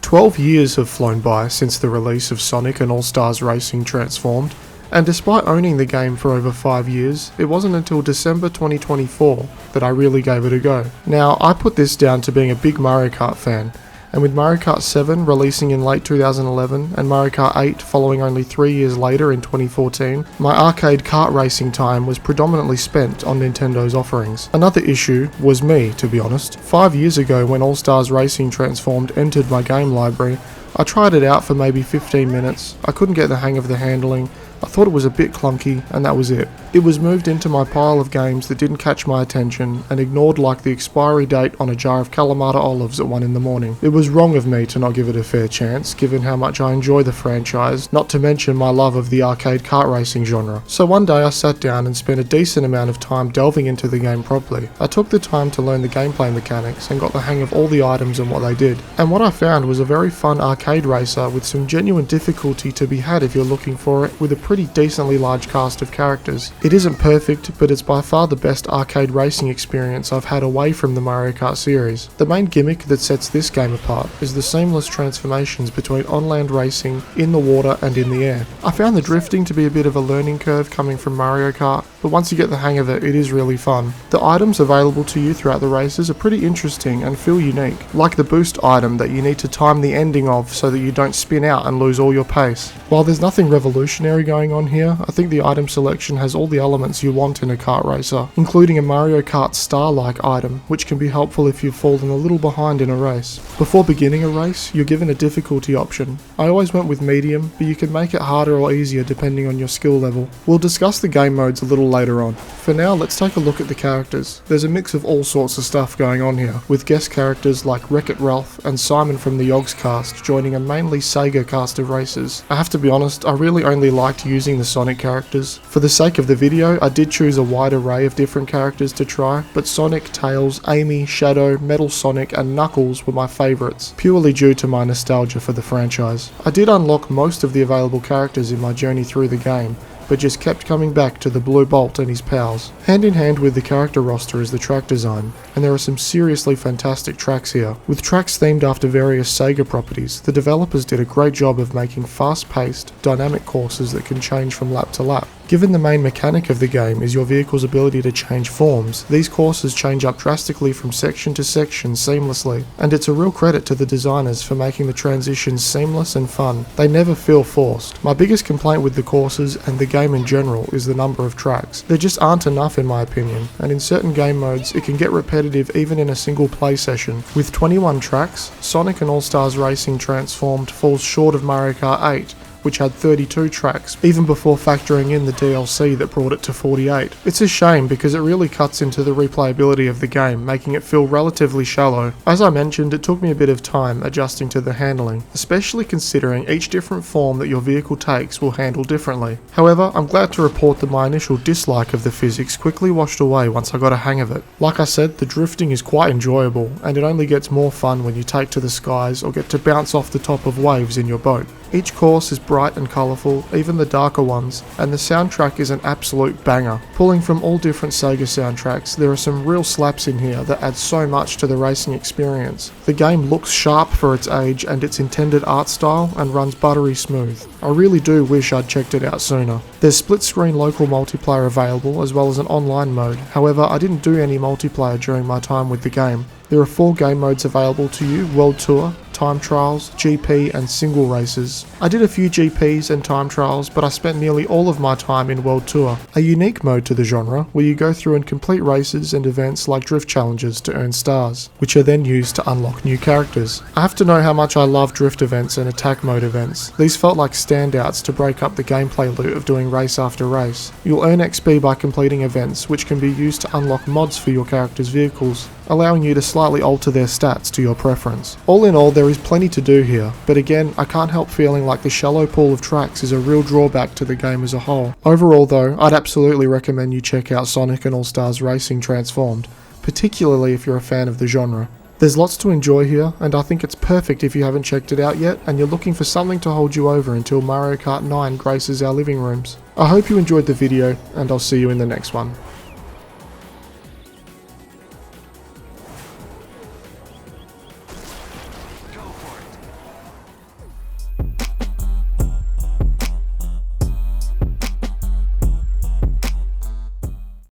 12 years have flown by since the release of Sonic and All-Stars Racing Transformed, and despite owning the game for over 5 years, it wasn't until December 2024 that I really gave it a go. Now, I put this down to being a big Mario Kart fan, and with Mario Kart 7 releasing in late 2011 and Mario Kart 8 following only 3 years later in 2014, my arcade kart racing time was predominantly spent on Nintendo's offerings. Another issue was me, to be honest. 5 years ago when All-Stars Racing Transformed entered my game library, I tried it out for maybe 15 minutes, I couldn't get the hang of the handling, I thought it was a bit clunky, and that was it. It was moved into my pile of games that didn't catch my attention and ignored like the expiry date on a jar of Kalamata olives at 1 in the morning. It was wrong of me to not give it a fair chance, given how much I enjoy the franchise, not to mention my love of the arcade kart racing genre. So one day I sat down and spent a decent amount of time delving into the game properly. I took the time to learn the gameplay mechanics and got the hang of all the items and what they did. And what I found was a very fun arcade racer with some genuine difficulty to be had if you're looking for it, with a pretty decently large cast of characters. It isn't perfect, but it's by far the best arcade racing experience I've had away from the Mario Kart series. The main gimmick that sets this game apart is the seamless transformations between on-land racing, in the water and in the air. I found the drifting to be a bit of a learning curve coming from Mario Kart, but once you get the hang of it, it is really fun. The items available to you throughout the races are pretty interesting and feel unique, like the boost item that you need to time the ending of so that you don't spin out and lose all your pace. While there's nothing revolutionary going on here, I think the item selection has all the elements you want in a kart racer, including a Mario Kart star-like item, which can be helpful if you've fallen a little behind in a race. Before beginning a race, you're given a difficulty option. I always went with medium, but you can make it harder or easier depending on your skill level. We'll discuss the game modes a little later on. For now, let's take a look at the characters. There's a mix of all sorts of stuff going on here, with guest characters like Wreck-It Ralph and Simon from the Yogs cast joining a mainly Sega cast of racers. I have to be honest, I really only liked using the Sonic characters. For the sake of the video, I did choose a wide array of different characters to try, but Sonic, Tails, Amy, Shadow, Metal Sonic and Knuckles were my favourites, purely due to my nostalgia for the franchise. I did unlock most of the available characters in my journey through the game, but just kept coming back to the Blue Bolt and his pals. Hand in hand with the character roster is the track design, and there are some seriously fantastic tracks here. With tracks themed after various Sega properties, the developers did a great job of making fast-paced, dynamic courses that can change from lap to lap. Given the main mechanic of the game is your vehicle's ability to change forms, these courses change up drastically from section to section seamlessly, and it's a real credit to the designers for making the transitions seamless and fun. They never feel forced. My biggest complaint with the courses and the game in general is the number of tracks. There just aren't enough in my opinion, and in certain game modes it can get repetitive even in a single play session. With 21 tracks, Sonic and All-Stars Racing Transformed falls short of Mario Kart 8, which had 32 tracks, even before factoring in the DLC that brought it to 48. It's a shame because it really cuts into the replayability of the game, making it feel relatively shallow. As I mentioned, it took me a bit of time adjusting to the handling, especially considering each different form that your vehicle takes will handle differently. However, I'm glad to report that my initial dislike of the physics quickly washed away once I got a hang of it. Like I said, the drifting is quite enjoyable, and it only gets more fun when you take to the skies or get to bounce off the top of waves in your boat. Each course is bright and colourful, even the darker ones, and the soundtrack is an absolute banger. Pulling from all different Sega soundtracks, there are some real slaps in here that add so much to the racing experience. The game looks sharp for its age and its intended art style and runs buttery smooth. I really do wish I'd checked it out sooner. There's split-screen local multiplayer available as well as an online mode, however I didn't do any multiplayer during my time with the game. There are 4 game modes available to you: World Tour, Time Trials, GP and Single Races. I did a few GPs and Time Trials, but I spent nearly all of my time in World Tour, a unique mode to the genre where you go through and complete races and events like drift challenges to earn stars, which are then used to unlock new characters. I have to know how much I love drift events and attack mode events. These felt like standouts to break up the gameplay loop of doing race after race. You'll earn XP by completing events, which can be used to unlock mods for your character's vehicles, allowing you to slightly alter their stats to your preference. All in all, there is plenty to do here, but again, I can't help feeling like the shallow pool of tracks is a real drawback to the game as a whole. Overall though, I'd absolutely recommend you check out Sonic and All-Stars Racing Transformed, particularly if you're a fan of the genre. There's lots to enjoy here, and I think it's perfect if you haven't checked it out yet and you're looking for something to hold you over until Mario Kart 9 graces our living rooms. I hope you enjoyed the video, and I'll see you in the next one.